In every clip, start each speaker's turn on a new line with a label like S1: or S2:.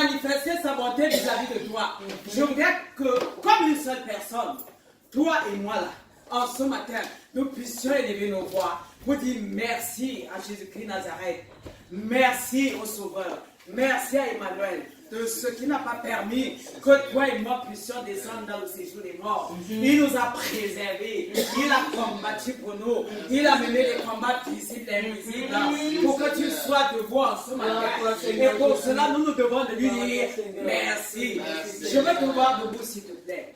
S1: manifester sa bonté vis-à-vis de toi. Je voudrais que, comme une seule personne, toi et moi là, en ce matin, nous puissions élever nos voix pour dire merci à Jésus-Christ Nazareth. Merci au Sauveur. Merci à Emmanuel de ce qui n'a pas permis que toi et moi puissions descendre dans le séjour des morts. Il nous a préservés. Il a combattu pour nous. Il a mené des combats visibles et invisibles pour que tu sois debout en ce matin. Et pour cela, nous nous devons de lui dire merci. Je veux te voir debout, s'il te plaît.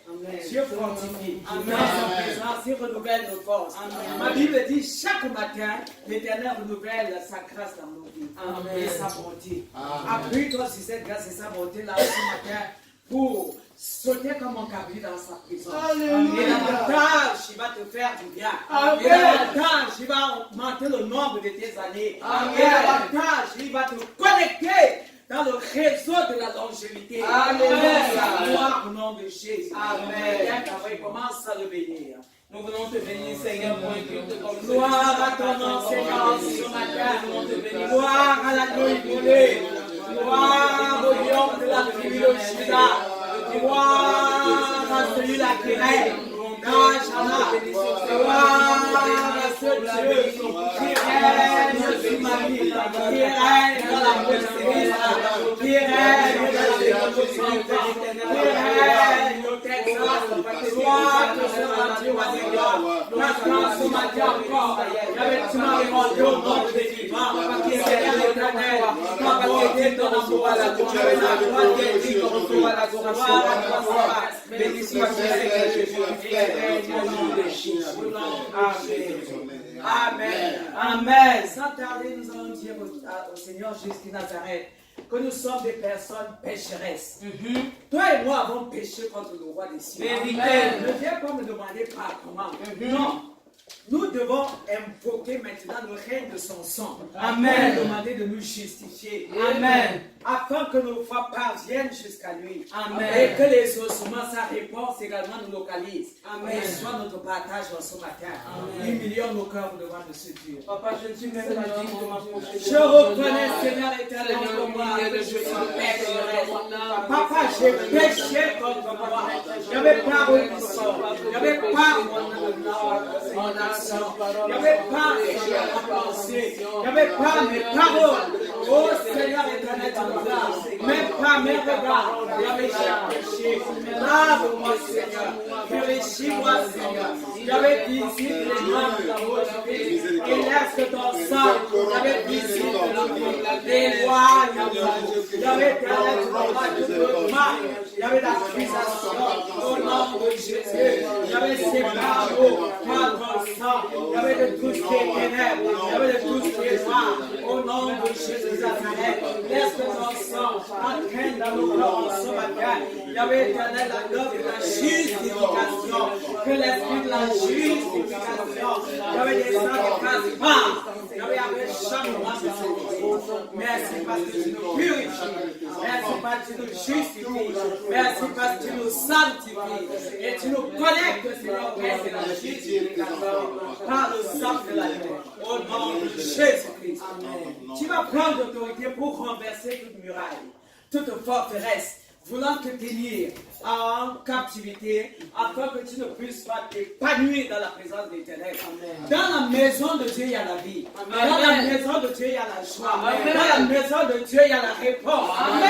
S1: Dieu fortifie. Dans sa présence, il renouvelle nos forces. Ma Bible dit chaque matin, l'Éternel renouvelle sa grâce dans nos vies et sa bonté. Appuie-toi sur cette grâce et sa bonté là ce matin pour sauter comme un cabri dans sa présence. Et davantage, il va te faire du bien. Et davantage, il va augmenter le nombre de tes années. Et davantage, il va te connecter dans le réseau de la longévité. Gloire au nom de Jésus. Amen. Commence à le bénir.
S2: Nous voulons te bénir, Seigneur, pour un culte comme celui-ci.
S1: Gloire à ton nom, Seigneur, ce matin. Gloire à la glorifiée. Gloire au lion de la tribu de Juda. Gloire à celui-là qui règne. Gloire à ce Dieu qui règne sur ma vie, qui règne dans la postérité, qui règne dans la révolution, qui règne au Texas. Gloire que ce Dieu va Seigneur. Maintenant, ce matin encore, tu m'as répondu au nom des vivants, qui est l'éternel, ma beauté, ton amour à la gloire, la gloire à toi, béni soit Jésus-Christ. Amen. Amen. Sans tarder, nous allons dire au Seigneur Jésus Nazareth que nous sommes des personnes pécheresses. Toi et moi avons péché contre le roi des cieux. Ne viens pas me demander comment. Non. Nous devons invoquer maintenant le règne de son sang. Amen. Demander de nous justifier. Amen. Afin que nos foi parviennent jusqu'à lui. Amen. Et que les ossements, sa réponse également nous localise. Amen. Et soit notre partage dans ce matin. Humilions nos cœurs devant de ce Dieu.
S2: Papa, je ne suis même pas digne de m'approcher.
S1: Je reconnais, Seigneur éternel, que moi, que je suis pécheresse. Papa, j'ai péché contre moi. Je n'avais pas reconnaissance. Je n'avais pas mon action. Je n'avais pas ma pensée. Je n'avais pas mes paroles. Oh Seigneur éternel, tu nous as. Même pas mes regards. J'avais péché. Lave-moi, Seigneur. Purifie-moi, Seigneur. J'avais visité les mains de la roche. Et laisse ton sang. J'avais visité les éloigne-moi. J'avais éternel, tu m'as mal. J'avais l'accusation au nom de Jésus. J'avais séparé par ton sang. J'avais de tout ce qui est ténèbres. J'avais de tout ce qui est noir. Au nom de Jésus Nazareth. Laisse que ton sang entraîne dans nos corps en ce matin. J'avais éternel la gloire de la justification. Que l'esprit de la justification. J'avais des sangs qui passent pas. J'avais avec chaque mois. Merci parce que tu nous purifies. Merci parce que tu nous justifies. Merci parce que tu nous sanctifies. Et tu nous connectes, Seigneur, c'est la justification. Par le sang de la terre. Au nom de Jésus-Christ. Tu vas prendre l'autorité pour renverser toute muraille, toute forteresse, voulant te tenir en captivité, afin que tu ne puisses pas t'épanouir dans la présence de l'Éternel. Dans la maison de Dieu, il y a la vie. Amen. Dans la maison de Dieu, il y a la joie. Amen. Dans la maison de Dieu, il y a la réponse. Amen.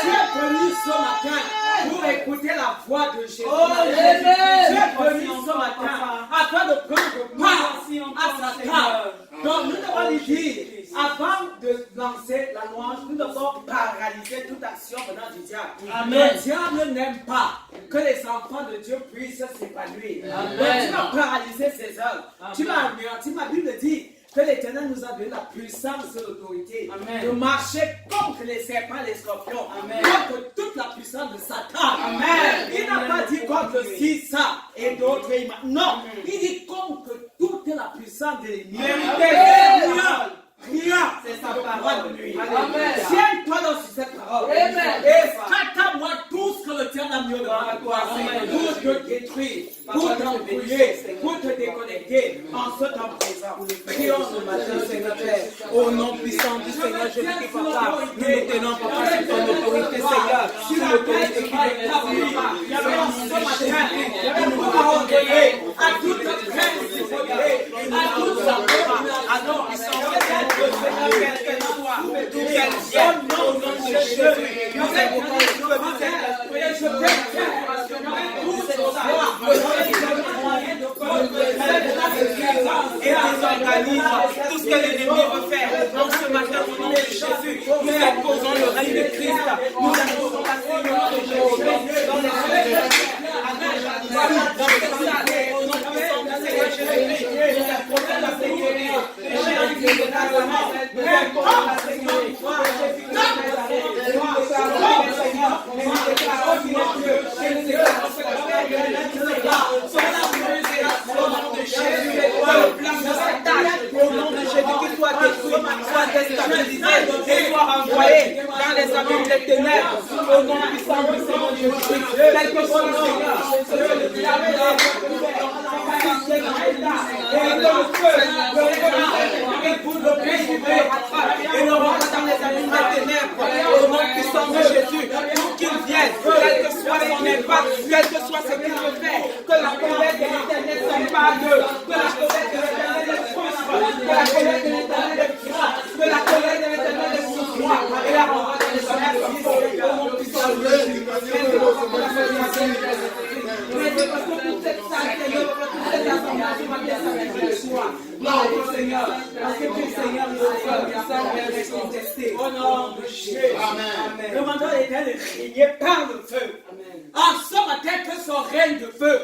S1: Tu es venu ce matin pour écouter la voix de Jésus. Tu es venu ce matin afin de prendre part à sa table. Donc nous devons lui dire, avant de lancer la louange, nous devons paralyser toute action venant du diable. Amen. Le diable n'aime pas que les enfants de Dieu puissent s'épanouir. Donc tu vas paralyser ses œuvres. Tu vas anéantir. Ma Bible dit que l'Éternel nous a donné la puissance et l'autorité de marcher contre les serpents et les scorpions, contre toute la puissance de Satan. Amen. Il n'a pas dit contre ci, ça et d'autres. Non, il dit contre toute la puissance de l'ennemi. Rien, c'est sa parole de lui. Tiens-toi dans cette parole. Et frappe-moi tout ce que le diable a mis devant toi pour te détruire, pour t'embrouiller, pour te déconnecter en ce temps présent.
S2: Prions ce matin, Seigneur Père. Au nom puissant du Seigneur Jésus-Christ, Papa. Nous nous tenons, Papa, sur ton autorité, Seigneur. Sur l'autorité qui est Papa.
S1: Il y avait ce matin, il y avait une parole donnée à toute crainte, à toute sa à nos qui sont peut-être le Seigneur, quel qu'elle soit, d'où qu'elle vienne, au nom de Jésus. Nous invoquons le feu du Saint-Esprit. Je déclare et désorganise tout ce que l'ennemi veut faire. Donc ce matin, au nom de Jésus, nous imposons le règne de Christ. Nous imposons la Seigneur de Jésus dans les cieux. Dans cette salle, au nom puissant du Seigneur Jésus, nous imposons la sécurité. Jésus de Nazareth, nous imposons la sécurité. Jésus de Nazareth, Seigneur, et nous déclarons qu'il est Dieu. Et nous déclarons que la paix de l'Église soit la brisée au nom de Jésus. Le plan de Satan, au nom de Jésus, qu'il soit détruit, soit déstabilisé et soit renvoyé dans les abîmes des ténèbres. Au nom puissant du Seigneur Jésus, quel que soit le Seigneur, le diable est là. Et nous rentrons dans les abîmes des ténèbres. Au nom puissant de Jésus, d'où qu'il vienne, quel que soit son impact, quel que soit ce qu'il veut faire, que la colère de l'Éternel s'empare d'eux, que la colère de l'Éternel les frustre, que la colère de l'Éternel les frappe, que la colère de l'Éternel les souffre, et la renvoie dans les abîmes. Au nom puissant de Jésus, parce que toute cette salle, Seigneur, toute cette assemblée, gloire au Seigneur, parce que tu, Seigneur, nous sommes contestés. Au nom de Jésus. Amen. Demandons à l'Éternel de régner par le feu. En ce matin, que son règne de feu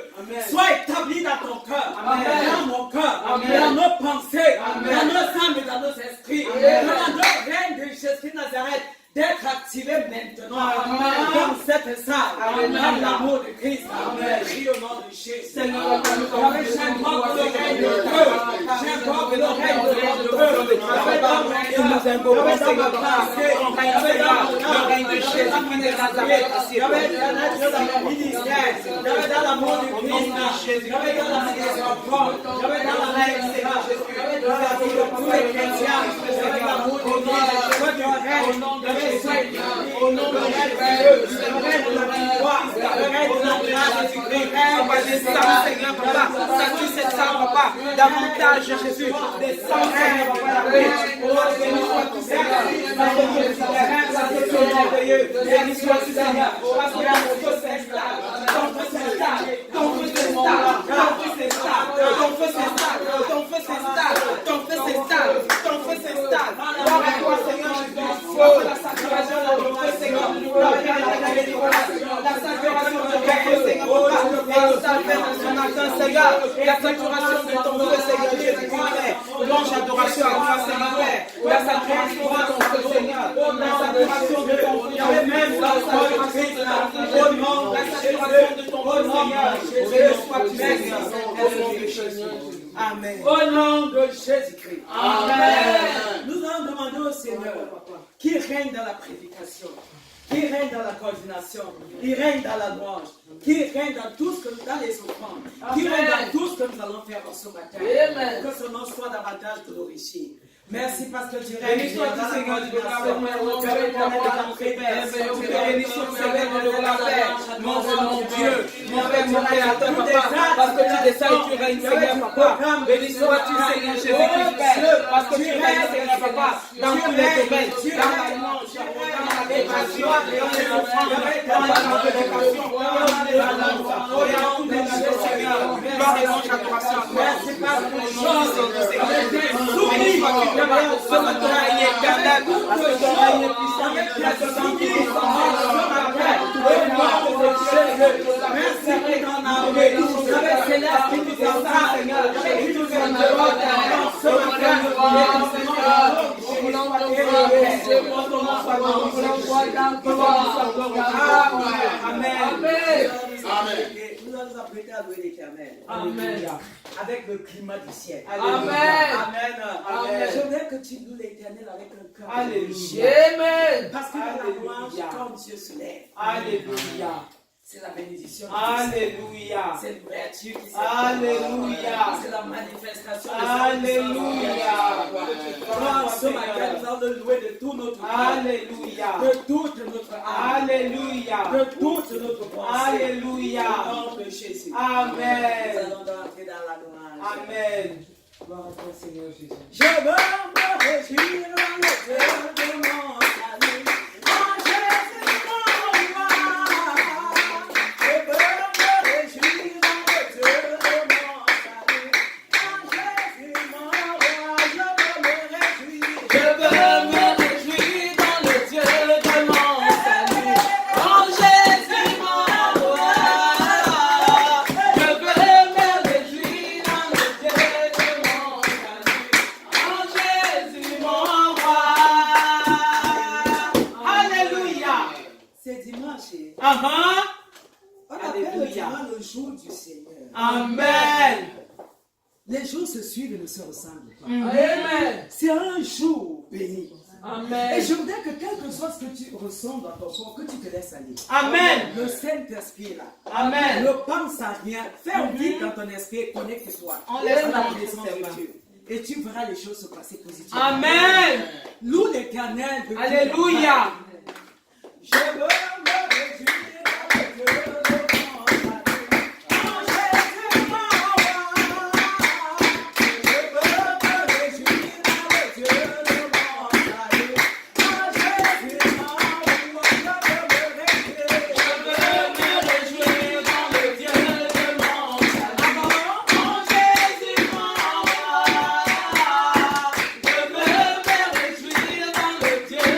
S1: soit établi dans ton cœur, dans mon cœur, dans nos pensées, dans nos âmes et dans nos esprits. Demandons au règne de Jésus de Nazareth d'être activé maintenant dans cette salle, dans l'amour de Christ. Prie au nom de Jésus. Seigneur, j'invoque le règne de Dieu. J'invoque le règne de Dieu. Et nous invoquons, Seigneur, ton règne, Seigneur, le règne de Jésus qui de Nazareth. Dans le ministère, dans l'amour du Christ, Jésus, dans la miséricorde, dans la règne, Seigneur Jésus, dans tous les chrétiens, avec l'amour du Christ, au nom de au nom de Jésus, le règne de la victoire, le règne de la grâce, le règne des sangs, Seigneur, Papa, satue cette salle, Papa, davantage, Jésus, des sangs, Seigneur, Papa, oh, béni sois-tu, Seigneur, béni sois-tu, Seigneur, parce que ton feu s'installe, ton feu s'installe, ton feu s'installe, ton feu s'installe, ton feu s'installe, ton feu s'installe, ton feu s'installe, ton feu s'installe, gloire à toi, Seigneur, Jésus, la saturation de ton feu, Seigneur, la saturation de ton feu, Seigneur, Seigneur, la saturation de ton feu, Seigneur, Jésus, longe adoration à toi, Seigneur, la saturation de ton feu, Seigneur, la saturation de ton feu, même la saturation au nom, la saturation de ton feu, Seigneur, Jésus, sois-tu, Seigneur, au nom de Jésus. Amen. Au nom de Jésus-Christ. Amen. Nous allons demander au Seigneur qui règne dans la prédication, qui règne dans la coordination, qui règne dans la louange, qui règne dans tout ce que dans les offrandes, qui règne dans tout ce que nous allons faire ce matin. Amen. Que son nom soit davantage glorifié. Merci parce que tu règnes. Béni sois-tu, Seigneur, de la paix. Béni sois-tu, Seigneur, de la paix. Mon Dieu, mon Père, mon Créateur, Papa, parce que tu descends, tu règnes, Seigneur, Papa. Béni sois-tu, Seigneur, Jésus-Christ, Père, parce que tu règnes, Seigneur, Papa, dans tous les domaines, dans la louange, dans la dévotion, dans les offrandes, dans la prédication, dans tous les choses, Seigneur. Gloire et louange, adoration. Merci parce que les choses, Seigneur, soumis, ce matin, il est éternel, parce que ton règne est puissant, parce que ton Dieu est merci pour ton armée, avec céleste qui nous entend, Seigneur, et nous entendons ce Amen. Nous allons nous apprêter à louer l'Éternel. Amen. Avec le climat du ciel. Amen. Amen. Je voudrais que tu loues l'Éternel avec un cœur. Alléluia. Amen. Parce que la louange, comme Dieu se lève. Alléluia. C'est la bénédiction.
S2: Alléluia.
S1: C'est l'ouverture qui s'est
S2: Alléluia.
S1: C'est la manifestation de
S2: Alléluia.
S1: Ce matin, nous allons le louer de tout notre cœur.
S2: Alléluia.
S1: De toute notre âme.
S2: Alléluia.
S1: De toute notre pensée.
S2: Alléluia.
S1: Au nom de Jésus.
S2: Amen.
S1: Nous allons entrer dans la louange.
S2: Amen. Gloire à toi, Seigneur Jésus.
S1: Je veux me réjouir dans le Dieu de mon salut. En Jésus mon roi. Je veux me réjouir dans le Dieu de mon salut. En Jésus mon roi. Je veux me réjouir. Je veux me réjouir dans le Dieu de mon salut. En Jésus mon roi. Je veux me réjouir dans le Dieu de mon salut. En Jésus mon roi.
S2: Alléluia.
S1: C'est dimanche.
S2: Uh-huh.
S1: On appelle le
S2: Alléluia.
S1: dimanche le jour du Seigneur.
S2: Amen.
S1: Les jours se suivent et ne se ressemblent pas.
S2: Amen.
S1: C'est un jour béni. Et
S2: Amen.
S1: je voudrais que quel que soit ce que tu ressens dans ton corps, que tu te laisses aller.
S2: Amen.
S1: Le Saint-Esprit est là.
S2: Amen.
S1: Ne pense à rien. Fais un vide dans ton esprit et connecte-toi
S2: On laisse
S1: à la
S2: la
S1: présence
S2: présence
S1: de
S2: de
S1: Dieu. Et tu verras les choses se passer positivement.
S2: Amen.
S1: Loue l'Éternel. de tout
S2: Alléluia.
S1: Je veux me réjouir dans le Dieu de mon salut. En Jésus mon roi. Je veux me réjouir dans le Dieu de mon salut. En Jésus mon roi. Je veux me réjouir. Je veux me réjouir dans le Dieu de mon salut. En Jésus mon roi. Je veux me réjouir dans le Dieu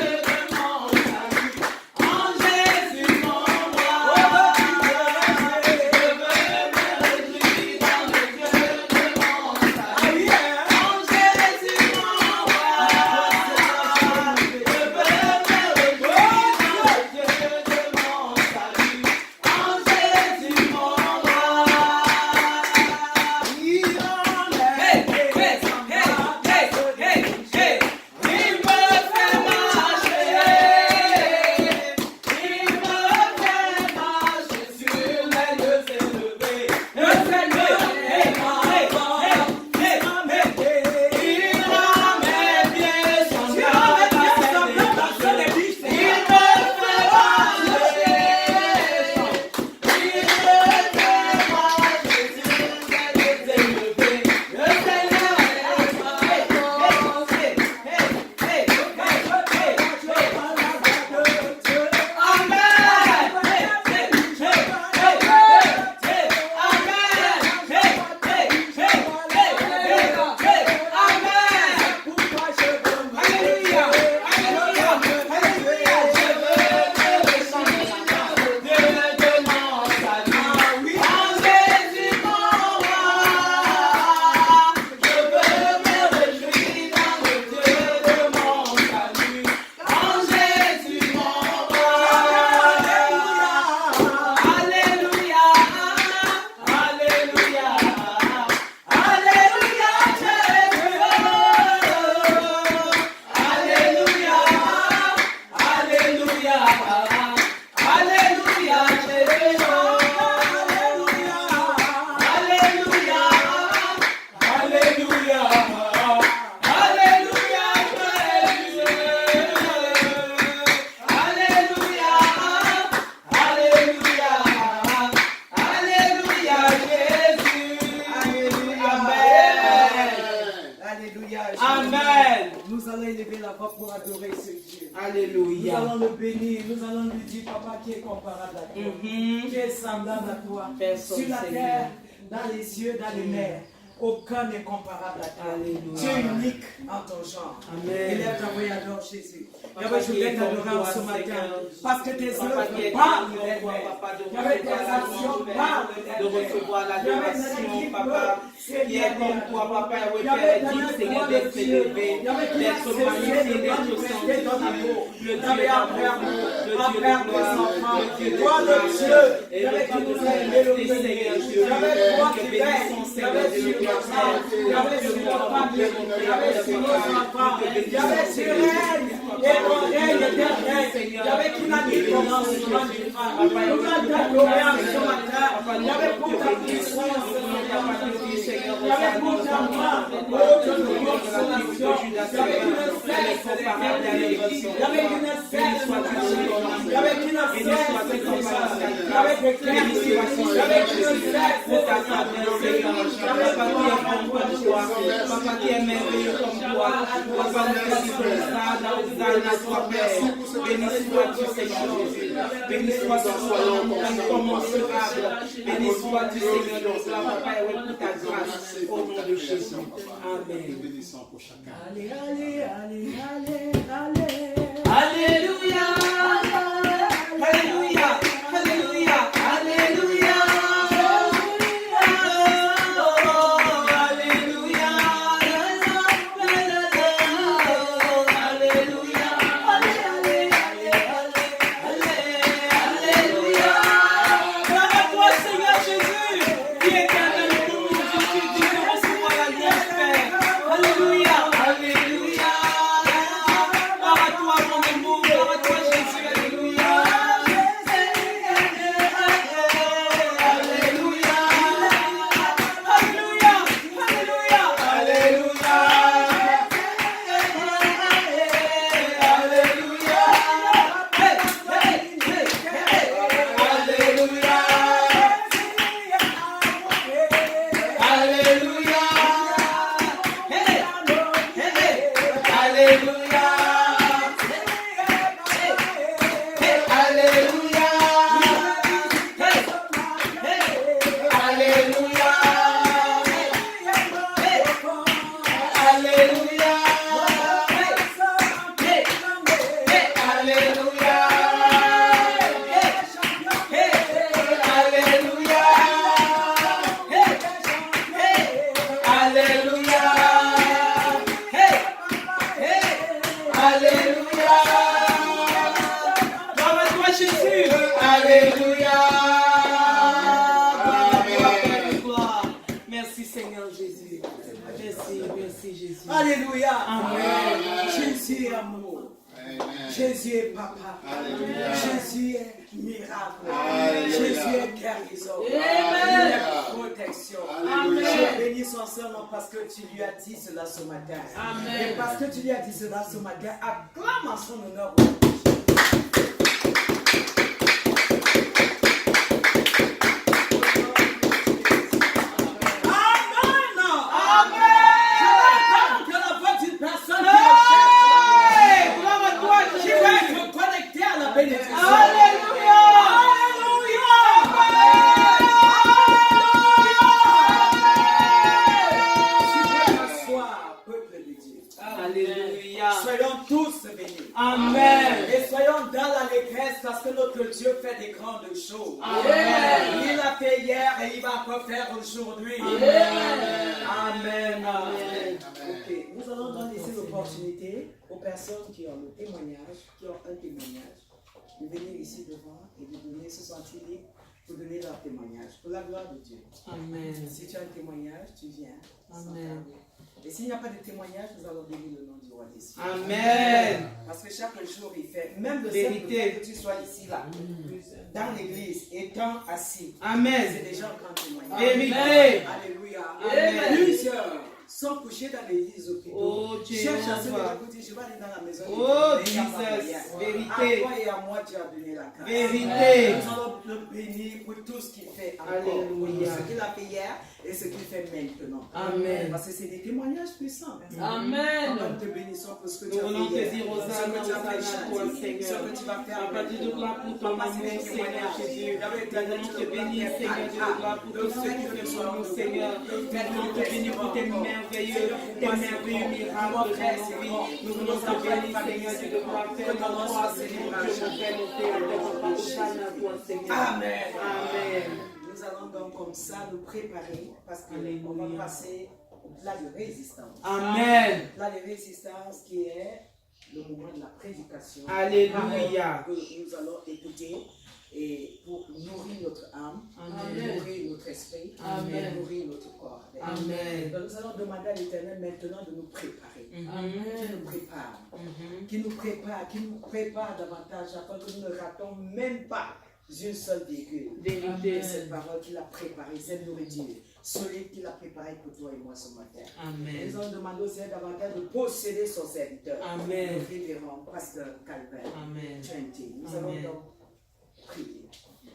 S1: de mon salut. En Jésus mon roi.
S2: Amen.
S1: Nous allons élever la voix pour adorer ce Dieu. Nous
S2: Alléluia.
S1: allons le bénir, nous allons lui dire, Papa, qui est comparable à toi, qui est semblable à toi,
S2: Personne,
S1: sur la
S2: Seigneur.
S1: terre, dans les cieux, dans les mers. Aucun n'est comparable à toi.
S2: Alléluia.
S1: Tu es unique en ton genre.
S2: Amen.
S1: Élève ta voix et adore Jésus.
S2: Papa,
S1: Yahweh, je
S2: qui
S1: voulais
S2: est comme
S1: t'adorer en
S2: toi,
S1: ce matin.
S2: Seigneur.
S1: Parce que tes
S2: Papa, qui est
S1: œuvres parlent
S2: comme
S1: d'elles-mêmes.
S2: toi, Papa, de
S1: Yahweh, tes
S2: recevoir la
S1: actions
S2: louange,
S1: parlent
S2: de
S1: d'elles-mêmes.
S2: recevoir l'adoration, Papa, qui est comme toi, Papa, oui,
S1: Yahweh,
S2: Père,
S1: Yahweh,
S2: dit, Seigneur,
S1: Yahweh,
S2: d'être élevé,
S1: Yahweh, qui a
S2: d'être
S1: cessé
S2: magnifié,
S1: de
S2: d'être
S1: manifester ton amour.
S2: sanctifié, le Dieu
S1: Yahweh, après
S2: d'amour,
S1: amour,
S2: le Dieu
S1: après
S2: de gloire,
S1: enfants.
S2: le Dieu de
S1: Toi, le
S2: grâce,
S1: Dieu,
S2: et
S1: Yahweh,
S2: le
S1: qui
S2: Dieu
S1: nous
S2: de
S1: a aimés, le
S2: majesté, Seigneur Dieu,
S1: Yahweh, toi
S2: que
S1: qui
S2: bénissons, Seigneur, de notre prière.
S1: Yahweh, sur nos familles, Yahweh, sur nos enfants, Yahweh, sur règne, et mon règne éternel, Yahweh, qui n'a ni commencement ni fin. Nous t'adorons ce matin, Yahweh, pour ta puissance, Yahweh, pour ta main, oh, de nos consolations, Yahweh, qui ne cesse de faire, Yahweh, qui ne cesse de toucher, Yahweh, qui ne cesse de toucher, Yahweh, de clarifier, Yahweh, qui ne cesse de t'accorder,
S2: Papa qui est merveilleux comme toi, Papa merci pour ça, Hosanna soit Père, béni sois-tu Seigneur Jésus, béni sois-tu incommensurable, béni sois-tu Seigneur de gloire, Papa et pour ta grâce, au nom de Jésus, Amen.
S1: allez, allez, allez, allez, allez,
S2: Alléluia, Alléluia, Alléluia, Alléluia. Merci Seigneur Jésus. Merci Jésus.
S1: Alléluia.
S2: Amen.
S1: Jésus est amour. Jésus est papa.
S3: Alléluia.
S1: Jésus est miracle.
S3: Alléluia.
S1: Jésus est guérison. Il
S3: Amen.
S1: est protection.
S3: Alléluia.
S1: Je bénis son nom parce que tu lui as dit cela ce matin.
S2: Amen.
S1: Et parce que tu lui as dit cela ce matin, acclame en son honneur. Soyons tous bénis.
S2: Amen.
S1: Et soyons dans l'allégresse parce que notre Dieu fait des grandes choses.
S2: Amen.
S1: Il a fait hier et il va encore faire aujourd'hui.
S2: Amen. Amen.
S1: Ok, nous allons donc laisser l'opportunité aux personnes qui ont le témoignage, qui ont un témoignage, de venir ici devant et de donner, se sentir libre pour donner leur témoignage, pour la gloire de Dieu.
S2: Amen.
S1: Si tu as un témoignage, tu viens.
S2: Amen.
S1: Et s'il n'y a pas de témoignage, nous allons bénir le nom du roi des cieux.
S2: Amen.
S1: Parce que chaque jour, il fait, même le
S2: Vérité.
S1: simple fait que tu sois ici, là, dans l'église, étant assis,
S2: Amen.
S1: c'est déjà un grand témoignage.
S2: Vérité.
S1: Alléluia.
S2: Amen.
S1: Plusieurs sont couchés dans l'église hôpitaux.
S2: Oh, Dieu,
S1: Cherche à se
S2: toi.
S1: dire, je vais aller dans la maison.
S2: Oh,
S1: Mais il n'y a pas
S2: Jesus.
S1: moyen.
S2: Vérité.
S1: À toi et à moi, tu as donné la grâce.
S2: Vérité.
S1: Nous allons le bénir pour tout ce qu'il fait encore.
S2: Alléluia.
S1: Ce qu'il a fait hier et ce qu'il fait maintenant.
S2: Amen.
S1: Parce que c'est des témoignages puissants.
S4: Amen.
S1: Nous te bénissons pour ce que tu
S2: Nous
S1: as
S2: venons
S1: fait
S2: te dire
S1: hier,
S2: Hosanna,
S1: ce que tu as fait
S2: Hosanna, toi,
S1: aujourd'hui,
S2: Seigneur.
S1: ce que tu vas faire
S2: Papa, Dieu de gloire pour ton
S1: Papa,
S2: amour,
S1: c'est des
S2: Seigneur
S1: témoignages.
S2: Jésus.
S1: Yahweh,
S2: Nous venons te bénir, Seigneur Dieu de gloire, pour tout ce que tu fais pour nous, Seigneur. Nous venons te bénir pour tes merveilleux miracles dans nos vies. Nous venons te bénir, Seigneur Dieu de gloire, fais ton roi, Seigneur Dieu, mon Père, mon Père, Papa, Hosanna, toi, Seigneur.
S1: Amen.
S2: Amen.
S1: Nous allons donc comme ça nous préparer parce qu'on
S2: Alléluia.
S1: va passer au plat de résistance.
S2: Amen.
S1: Plat de résistance qui est le moment de la prédication.
S2: Alléluia.
S1: Que nous allons écouter et pour nourrir notre âme, nourrir notre esprit, nourrir notre corps.
S2: Amen.
S1: Donc nous allons demander à l'Éternel maintenant de nous préparer. Qui nous prépare davantage afin que nous ne ratons même pas une seule virgule de cette parole qu'il a préparée, cette nourriture solide qu'il a préparée pour toi et moi ce matin.
S2: Amen.
S1: Nous allons demander au Seigneur davantage de posséder son serviteur.
S2: Amen.
S1: Le révérend pasteur Calvin.
S2: Amen.
S1: Nous allons donc prier.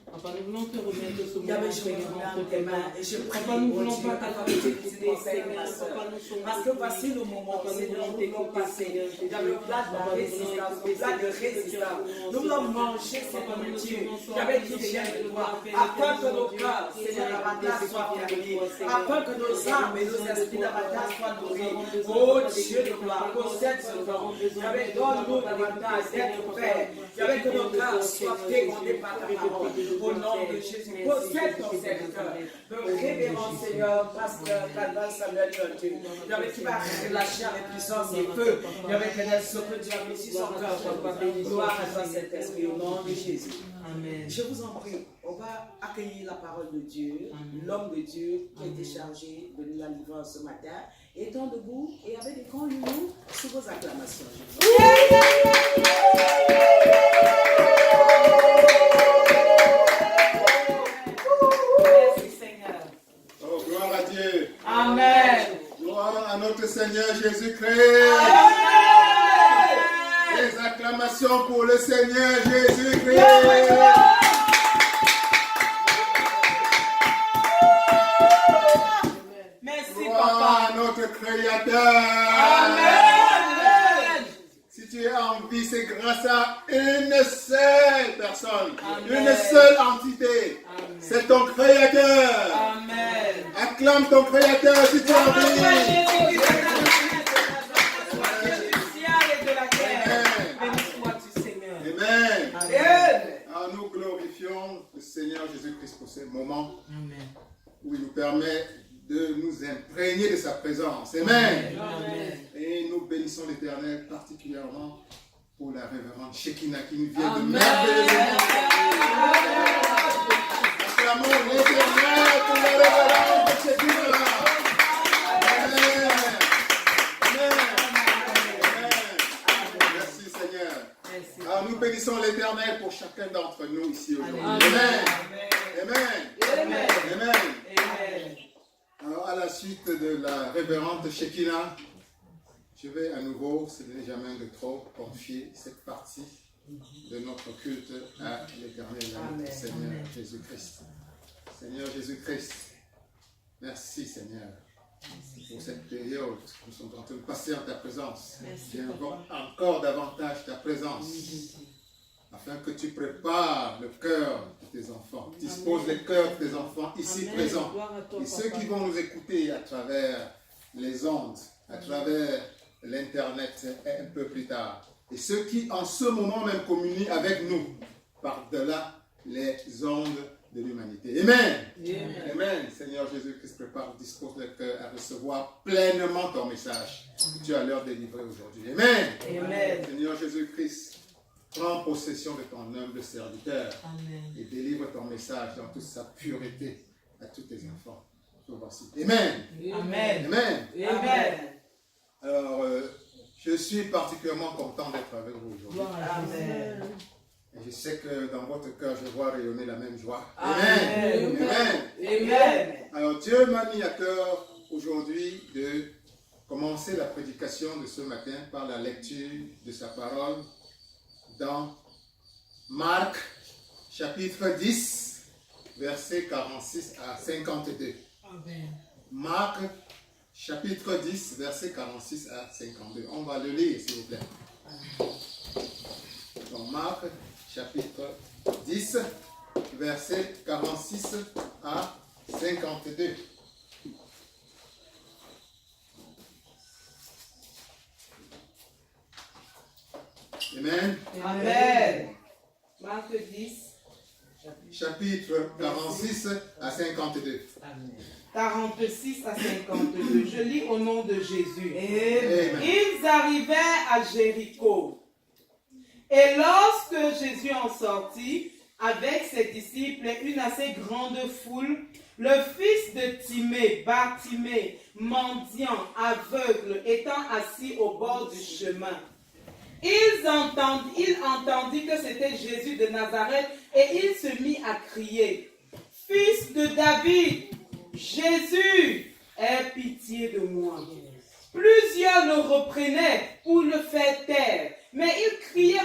S2: Papa, nous voulons te remettre ce moment,
S1: Yahweh, je
S2: Seigneur,
S1: me
S2: entre
S1: mets
S2: tes
S1: tes mains
S2: mains.
S1: et je prie,
S2: Papa, nous
S1: oh
S2: voulons
S1: Dieu,
S2: pas
S1: papa,
S2: t'accompagner,
S1: Seigneur,
S2: Seigneur. Papa, nous sommes
S1: parce que voici le moment,
S2: Papa, nous
S1: Seigneur,
S2: voulons
S1: nous voulons
S2: t'écouter,
S1: passer
S2: Seigneur.
S1: dans le plat de la
S2: Papa, nous voulons
S1: résistance,
S2: écouter,
S1: le plat de
S2: Seigneur,
S1: résistance.
S2: Seigneur,
S1: Nous voulons
S2: Seigneur.
S1: manger cette
S2: Papa, nous
S1: nourriture.
S2: nous sommes
S1: J'avais dit
S2: sortis,
S1: rien de
S2: Seigneur,
S1: toi,
S2: Seigneur,
S1: afin que nos
S2: Seigneur,
S1: cœurs,
S2: Seigneur,
S1: Seigneur, davantage
S2: Seigneur,
S1: soient
S2: Seigneur,
S1: fermés,
S2: Seigneur,
S1: afin que nos
S2: Seigneur,
S1: âmes et nos
S2: Seigneur,
S1: esprits
S2: Seigneur,
S1: davantage soient
S2: Seigneur,
S1: nourris.
S2: Seigneur,
S1: Oh
S2: Seigneur,
S1: Dieu de gloire, possède ce temps. J'avais donne-nous davantage d'être Père. J'avais que nos cœurs soient fécondés par ta parole. Au nom de Jésus, possède ton serviteur. Le révérend Seigneur, pasteur Calvin Samuel Dieu. J'avais qui va relâcher avec puissance et feu. J'avais que ce que tu as mis sur son cœur. Gloire à toi, Saint-Esprit, au nom de Jésus.
S2: Amen.
S1: Je vous en prie, on va accueillir la parole de Dieu, l'homme de Dieu qui a été chargé de la livrer ce matin. Étant debout et avec des grands loulous sous vos acclamations. Merci Seigneur.
S3: Oh, gloire à Dieu.
S1: Amen.
S3: Gloire à notre Seigneur Jésus-Christ.
S1: Amen.
S3: Les acclamations pour le Seigneur Jésus-Christ.
S1: Merci
S3: Gloire
S1: Papa.
S3: à notre Créateur.
S1: Amen.
S3: Si tu es en vie, c'est grâce à une seule personne,
S1: Amen.
S3: une seule entité.
S1: Amen.
S3: C'est ton Créateur.
S1: Amen.
S3: Acclame ton Créateur si tu es en vie. Amen. Alors nous glorifions le Seigneur Jésus-Christ pour ce moment où il nous permet de nous imprégner de sa présence. Amen. Et nous bénissons l'Éternel particulièrement pour la révérende Shekinah qui nous vient de merveilleusement. Acclamons l'Éternel pour la révérende Shekinah. Amen. Merci Seigneur. Alors nous bénissons l'Éternel pour chacun d'entre nous ici aujourd'hui. Amen. Amen. Amen. Alors à la suite de la révérende Shekinah, je vais à nouveau, ce n'est jamais de trop, confier cette partie de notre culte à l'Éternel, Seigneur Jésus-Christ. Seigneur Jésus-Christ, merci Seigneur pour cette période que nous sommes en train de passer en ta présence. J'invoque encore davantage ta présence afin que tu prépares le cœur de tes enfants. Dispose les cœurs de tes enfants ici présents et ceux qui vont nous écouter à travers les ondes, à travers l'Internet et un peu plus tard. Et ceux qui en ce moment même communient avec nous par-delà les ondes de l'humanité. Amen. Amen. Seigneur Jésus-Christ, prépare, dispose le cœur à recevoir pleinement ton message que tu as l'heure de délivrer aujourd'hui. Amen. Seigneur Jésus-Christ, prends possession de ton humble serviteur et délivre ton message dans toute sa pureté à tous tes enfants. Voici. Amen. Amen. Alors, je suis particulièrement content d'être avec vous aujourd'hui. Et je sais que dans votre cœur, je vois rayonner la même joie. Amen. Alors, Dieu m'a mis à cœur aujourd'hui de commencer la prédication de ce matin par la lecture de sa parole dans Marc, chapitre 10, versets 46 à 52. Marc, chapitre 10, versets 46 à 52. On va le lire, s'il vous plaît. Donc, Marc, chapitre 10, versets 46 à 52. Amen.
S2: Marc 10.
S3: Chapitre 46 à 52.
S2: 46 à 52. Je lis au nom de Jésus.
S3: Amen.
S2: Ils Ils arrivèrent à Jéricho. Et lorsque Jésus en sortit, avec ses disciples et une assez grande foule, le fils de Timée, Bartimée, mendiant, aveugle, étant assis au bord du chemin, il entendit que c'était Jésus de Nazareth et il se mit à crier, « Fils de David, Jésus, aie pitié de moi. » Plusieurs le reprenaient pour le faire taire, mais il criait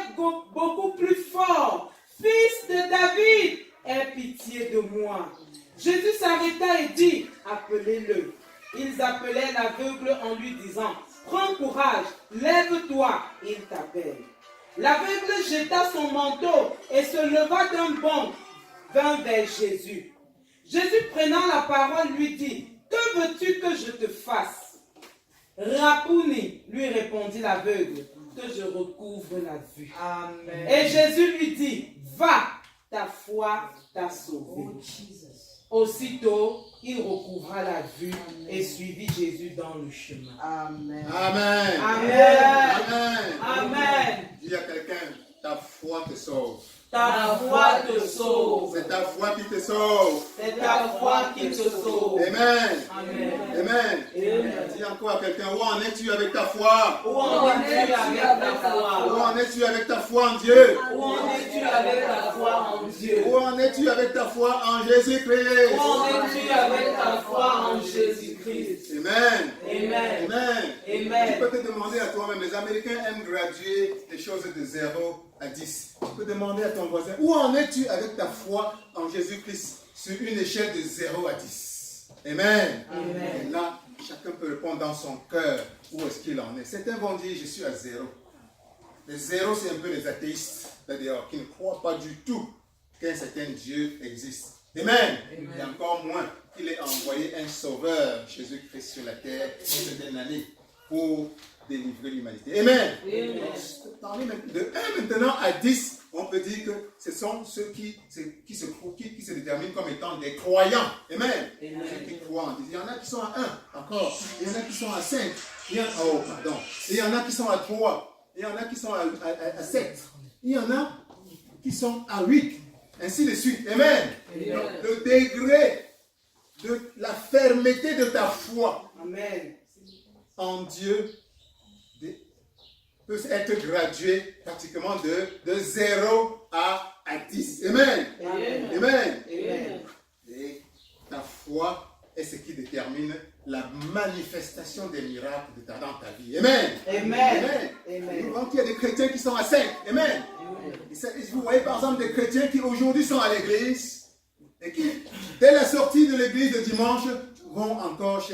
S2: beaucoup plus fort, « Fils de David, aie pitié de moi. » Jésus s'arrêta et dit, « Appelez-le. » Ils appelaient l'aveugle en lui disant, « Prends courage, lève-toi, il t'appelle. » L'aveugle jeta son manteau et se leva d'un bond, vint vers Jésus. Jésus prenant la parole lui dit, « Que veux-tu que je te fasse ?» « Rapouni, lui répondit l'aveugle, que je recouvre la vue. Amen. Et Jésus lui dit, va, ta foi t'a sauvé. Aussitôt, il recouvra la vue et suivit Jésus dans le chemin. Amen.
S3: Amen.
S2: Amen.
S3: Amen.
S2: Amen.
S3: Dis à quelqu'un, ta foi te sauve.
S2: Ta foi te sauve.
S3: C'est ta foi qui te sauve.
S2: C'est ta foi qui te sauve.
S3: Amen.
S2: Amen.
S3: Amen.
S2: Amen.
S3: Dis encore à quelqu'un, où en es-tu avec ta foi?
S2: Où en es-tu avec ta foi?
S3: Où en es-tu avec ta foi en Dieu?
S2: Où en es-tu avec ta foi en Dieu?
S3: Où en es-tu avec ta foi en Jésus-Christ?
S2: Où en es-tu avec ta foi en Jésus-Christ?
S3: Amen.
S2: Amen.
S3: Amen.
S2: Amen.
S3: Tu peux te demander à toi-même, les Américains aiment graduer les choses de 0 à 10. Tu peux demander à ton voisin, où en es-tu avec ta foi en Jésus-Christ sur une échelle de 0 à 10? Amen.
S2: Amen.
S3: Et là, chacun peut répondre dans son cœur où est-ce qu'il en est. Certains vont dire, je suis à 0. Le 0, c'est un peu les athéistes, c'est-à-dire qui ne croient pas du tout qu'un certain Dieu existe. Amen. Et encore moins qu'il ait envoyé un sauveur, Jésus-Christ, sur la terre une certaine année pour délivrer l'humanité. Amen. De 1 maintenant à 10, on peut dire que ce sont ceux qui se déterminent comme étant des croyants. Amen. Ceux qui croient en Dieu. Il y en a qui sont à 1 encore. Il y en a qui sont à 5. Il y en a qui sont à 3. Il y en a qui sont à 7. Il y en a qui sont à 8. Ainsi de suite. Amen. Donc, le degré de la fermeté de ta foi en Dieu peut être gradué pratiquement de 0 à 10. Amen. Amen. Et ta foi est ce qui détermine la manifestation des miracles dans ta vie. Amen. Amen. Donc il y a des chrétiens qui sont à 5. Amen. Vous voyez par exemple des chrétiens qui aujourd'hui sont à l'église et qui, dès la sortie de l'église de dimanche, vont encore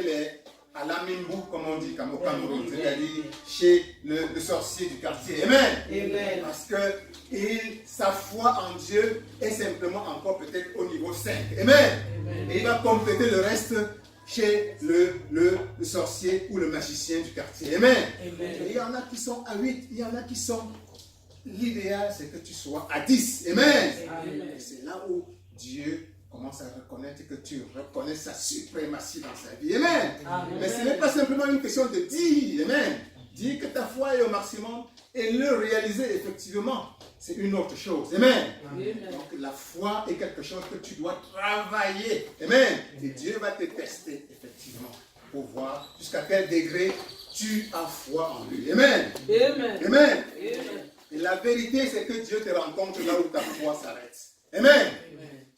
S3: à l'Amimbu, comme on dit au Cameroun, c'est-à-dire chez le sorcier du quartier. Amen. Parce que sa foi en Dieu est simplement encore peut-être au niveau 5. Amen. Et il va compléter le reste chez le sorcier ou le magicien du quartier. Amen. Et il y en a qui sont à 8, il y en a qui sont... L'idéal, c'est que tu sois à 10. Amen. Et c'est là où Dieu commence à reconnaître que tu reconnais sa suprématie dans sa vie. Amen. Mais ce n'est pas simplement une question de dire. Amen. Dire que ta foi est au maximum et le réaliser effectivement, c'est une autre chose. Amen. Donc la foi est quelque chose que tu dois travailler. Amen. Et Dieu va te tester effectivement pour voir jusqu'à quel degré tu as foi en lui. Amen. Amen. Et la vérité, c'est que Dieu te rencontre là où ta foi s'arrête. Amen.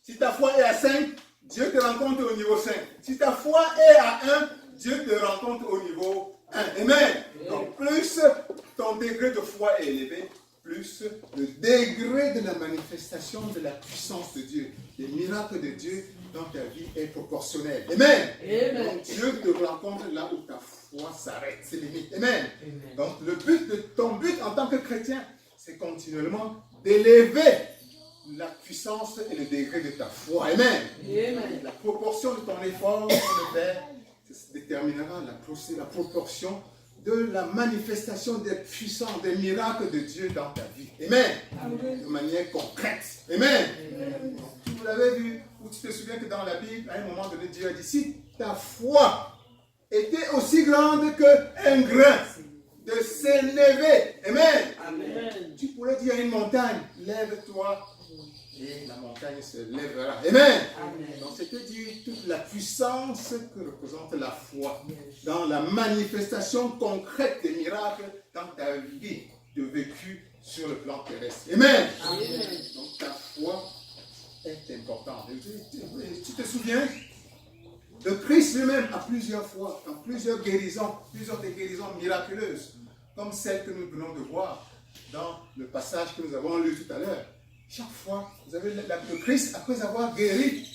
S3: Si ta foi est à 5, Dieu te rencontre au niveau 5. Si ta foi est à 1, Dieu te rencontre au niveau 1. Amen. Donc plus ton degré de foi est élevé, plus le degré de la manifestation de la puissance de Dieu, les miracles de Dieu dans ta vie est proportionnel. Amen. Donc Dieu te rencontre là où ta foi s'arrête, c'est limite. Amen. Donc ton but en tant que chrétien, c'est continuellement d'élever la puissance et le degré de ta foi. Amen. La proportion de ton effort pour le faire déterminera la proportion de la manifestation des puissances, des miracles de Dieu dans ta vie. Amen. De manière concrète. Amen. Vous l'avez vu, ou tu te souviens que dans la Bible, à un moment donné, Dieu a dit, si ta foi était aussi grande qu'un grain de élevé. Amen.
S1: Amen.
S3: Tu pourrais dire à une montagne, lève-toi, et la montagne se lèvera. Amen. Donc c'était dire toute la puissance que représente la foi dans la manifestation concrète des miracles dans ta vie de vécu sur le plan terrestre. Amen. Donc ta foi est importante. Tu te souviens? Le Christ lui-même a plusieurs fois, dans plusieurs guérisons miraculeuses, comme celle que nous venons de voir dans le passage que nous avons lu tout à l'heure. Chaque fois, vous avez le Christ, après avoir guéri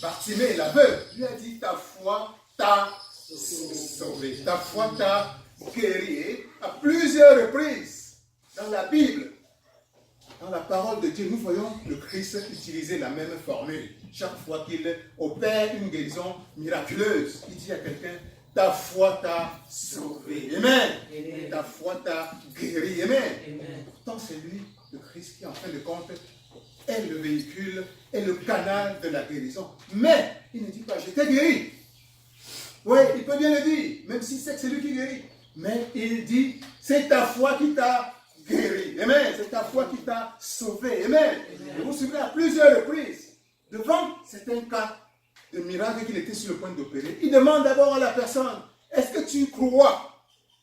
S3: Bartimée, l'aveugle, lui a dit, ta foi t'a sauvé, ta foi t'a guéri. Et à plusieurs reprises dans la Bible, dans la parole de Dieu, nous voyons le Christ utiliser la même formule. Chaque fois qu'il opère une guérison miraculeuse, il dit à quelqu'un, ta foi t'a sauvé. Amen. Ta foi t'a guéri. Amen. Pourtant, c'est lui, le Christ, qui en fin de compte est le véhicule, est le canal de la guérison. Mais il ne dit pas, je t'ai guéri. Oui, il peut bien le dire, même si c'est que c'est lui qui guérit. Mais il dit, c'est ta foi qui t'a guéri. Amen. C'est ta foi qui t'a sauvé. Amen. Vous vous souvenez à plusieurs reprises, devant certains cas de miracle qu'il était sur le point d'opérer, il demande d'abord à la personne, est-ce que tu crois?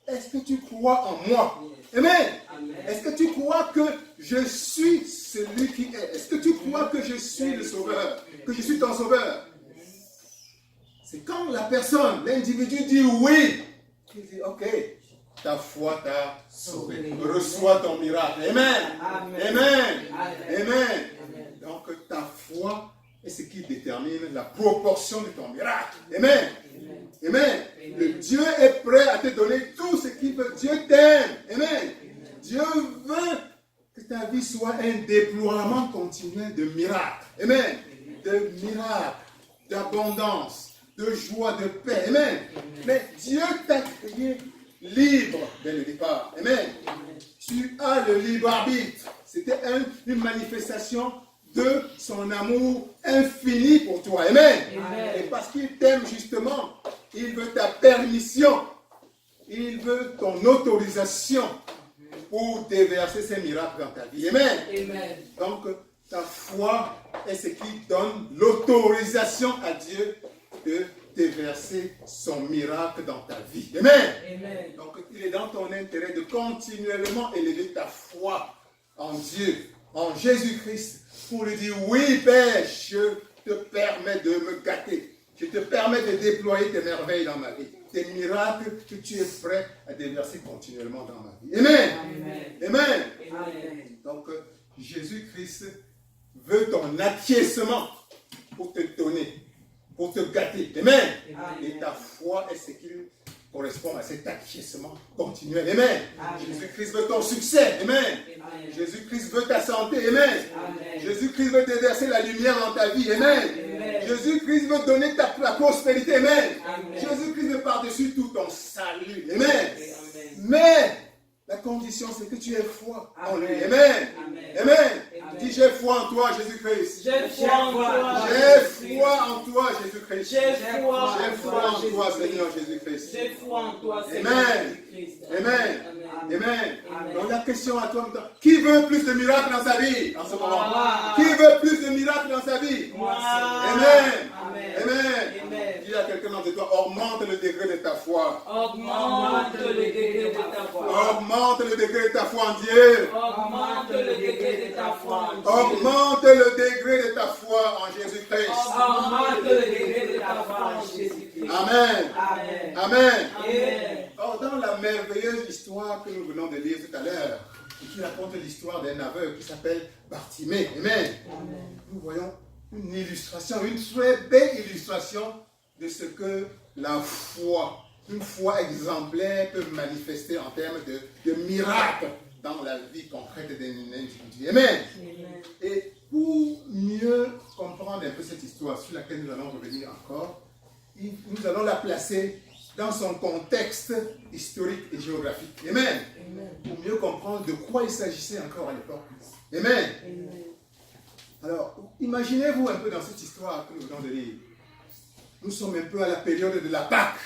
S3: Est-ce que tu crois en moi? Amen. Est-ce que tu crois que je suis celui qui est? Est-ce que tu crois que je suis le sauveur? Que je suis ton sauveur? C'est quand la personne, l'individu dit oui, qu'il dit ok, ta foi t'a sauvé. Reçois ton miracle. Amen. Amen. Amen. Donc ta foi est ce qui détermine la proportion de ton miracle. Amen. Amen. Le Dieu est prêt à te donner tout ce qu'il veut. Dieu t'aime. Amen. Dieu veut que ta vie soit un déploiement continuel de miracles. Amen. De miracles, d'abondance, de joie, de paix. Amen. Mais Dieu t'a créé libre dès le départ. Amen. Tu as le libre arbitre. C'était une manifestation de son amour infini pour toi. Amen. Et parce qu'il t'aime justement, il veut ta permission. Il veut ton autorisation pour déverser ces miracles dans ta vie. Amen. Donc, ta foi est ce qui donne l'autorisation à Dieu de déverser son miracle dans ta vie. Amen. Donc, il est dans ton intérêt de continuellement élever ta foi en Dieu, en Jésus-Christ, pour lui dire, oui, Père, je te permets de me gâter. Je te permets de déployer tes merveilles dans ma vie. Tes miracles que tu es prêt à déverser continuellement dans ma vie. Amen. Donc, Jésus-Christ veut ton acquiescement pour te donner, pour te gâter. Amen. Et ta foi est ce qui correspond à cet acquiescement continuel. Amen. Jésus-Christ veut ton succès. Amen. Jésus-Christ veut ta santé. Amen. Jésus-Christ veut déverser la lumière dans ta vie. Amen. Jésus-Christ veut donner la prospérité. Amen. Jésus-Christ veut par-dessus tout ton salut. Amen. Mais la condition, c'est que tu aies foi en lui. Amen. Dis, j'ai foi en toi, Jésus-Christ.
S1: J'ai foi en toi.
S3: J'ai foi en toi, Jésus-Christ.
S1: J'ai foi
S3: en toi, Seigneur Jésus-Christ.
S1: J'ai foi en toi, Seigneur Jésus-Christ.
S3: Amen. Donc la question à toi, qui veut plus de miracles dans sa vie en ce moment?
S1: Moi.
S3: Qui veut plus de miracles dans sa vie?
S1: Moi.
S3: Amen. Dis à quelqu'un de toi, augmente le degré de ta foi.
S1: Augmente le degré de ta foi.
S3: Augmente le degré de ta foi en Dieu.
S1: Augmente le degré de ta foi en Dieu.
S3: Augmente le degré de ta foi en Jésus-Christ.
S1: Augmente le degré de ta foi en Jésus-Christ.
S3: Amen. Or, dans la merveilleuse histoire que nous venons de lire tout à l'heure, qui raconte l'histoire d'un aveugle qui s'appelle Bartimée, Amen. Nous voyons une illustration, une très belle illustration de ce que la foi, une foi exemplaire peut manifester en termes de miracles dans la vie concrète d'un individu. Amen. Et pour mieux comprendre un peu cette histoire sur laquelle nous allons revenir encore, nous allons la placer dans son contexte historique et géographique. Amen. Pour mieux comprendre de quoi il s'agissait encore à l'époque. Amen. Alors, imaginez-vous un peu dans cette histoire que nous venons de lire. Nous sommes un peu à la période de la Pâque.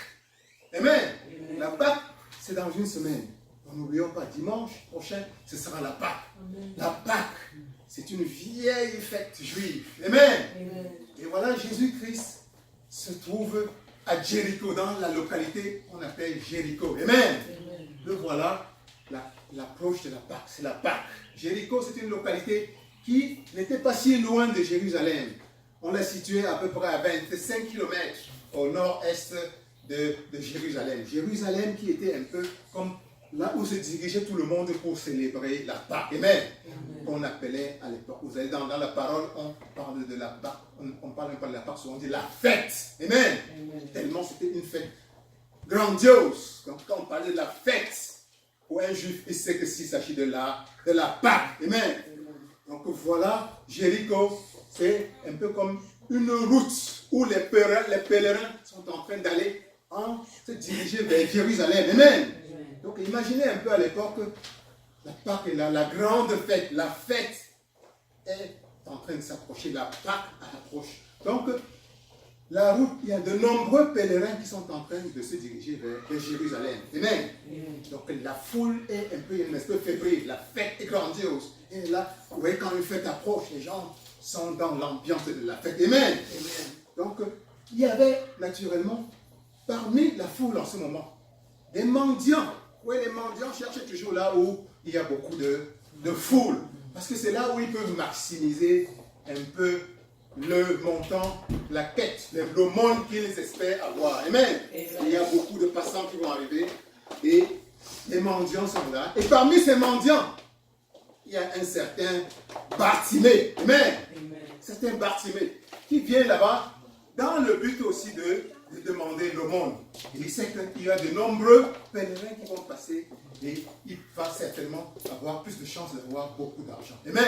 S3: Amen. La Pâque, c'est dans une semaine. N'oublions pas, dimanche prochain, ce sera la Pâque. La Pâque, c'est une vieille fête juive. Amen. Et voilà, Jésus-Christ se trouve à Jéricho, dans la localité qu'on appelle Jéricho. Amen. Le voilà, l'approche de la Pâque. C'est la Pâque. Jéricho, c'est une localité qui n'était pas si loin de Jérusalem. On l'a située à peu près à 25 km au nord-est de Jérusalem. Jérusalem qui était un peu comme là où se dirigeait tout le monde pour célébrer la Pâque. Amen. On appelait à l'époque, vous allez dans la parole, on parle de la Pâque, on parle même pas de la Pâque, souvent on dit la fête. Amen. Tellement c'était une fête grandiose. Donc quand on parlait de la fête, pour un juif, il sait que s'il s'agit de la Pâque. Amen. Donc voilà, Jéricho, c'est un peu comme une route où les pèlerins sont en train d'aller se diriger vers Jérusalem. Amen. Donc imaginez un peu à l'époque, la Pâque est là, la grande fête, la fête est en train de s'approcher, la Pâque approche. Donc la route, il y a de nombreux pèlerins qui sont en train de se diriger vers Jérusalem. Amen. Donc la foule est un peu, fébrile, la fête est grandiose. Et là, vous voyez, quand une fête approche, les gens sont dans l'ambiance de la fête. Amen. Donc il y avait naturellement, parmi la foule en ce moment, des mendiants. Oui, les mendiants cherchent toujours là où il y a beaucoup de foule. Parce que c'est là où ils peuvent maximiser un peu le montant, la quête, le monde qu'ils espèrent avoir. Amen. Il y a beaucoup de passants qui vont arriver et les mendiants sont là. Et parmi ces mendiants, il y a un certain Bartimée. Amen. Certain Bartimée qui vient là-bas dans le but aussi de demander l'aumône. Il sait qu'il y a de nombreux pèlerins qui vont passer et il va certainement avoir plus de chances d'avoir beaucoup d'argent. Amen.